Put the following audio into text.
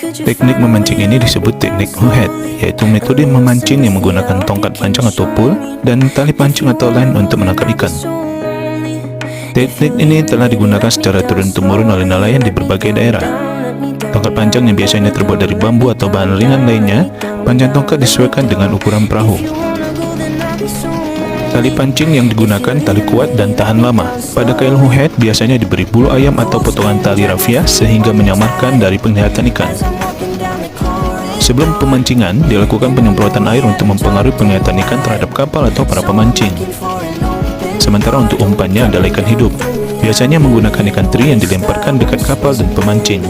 Teknik memancing ini disebut teknik hoohead, yaitu metode memancing yang menggunakan tongkat pancang atau pul dan tali pancing atau line untuk menangkap ikan. Teknik ini telah digunakan secara turun-temurun oleh nelayan di berbagai daerah. Tongkat pancang yang biasanya terbuat dari bambu atau bahan ringan lainnya, panjang tongkat disesuaikan dengan ukuran perahu. Tali pancing yang digunakan tali kuat dan tahan lama. Pada kail hoohead biasanya diberi bulu ayam atau potongan tali rafia sehingga menyamarkan dari penglihatan ikan. Sebelum pemancingan, dilakukan penyemprotan air untuk mempengaruhi penglihatan ikan terhadap kapal atau para pemancing. Sementara untuk umpannya adalah ikan hidup, biasanya menggunakan ikan teri yang dilemparkan dekat kapal dan pemancing.